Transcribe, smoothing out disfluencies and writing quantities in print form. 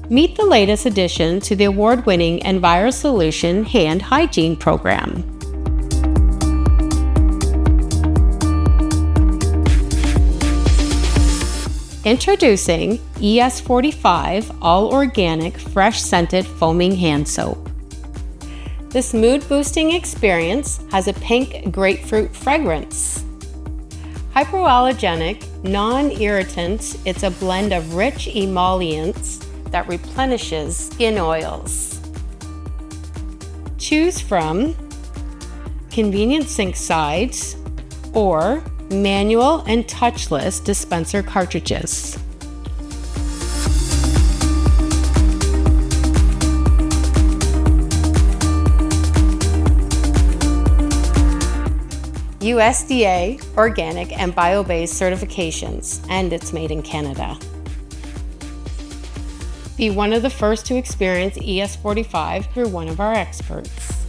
Meet the latest addition to the award-winning Enviro-Solutions hand hygiene program. Introducing ES45 All-Organic Fresh Scented Foaming Hand Soap. This mood-boosting experience has a pink grapefruit fragrance. Hypoallergenic, non-irritant, it's a blend of rich emollients that replenishes skin oils. Choose from convenient sink sides or manual and touchless dispenser cartridges. USDA organic and bio-based certifications, and it's made in Canada. Be one of the first to experience ES45 through one of our experts.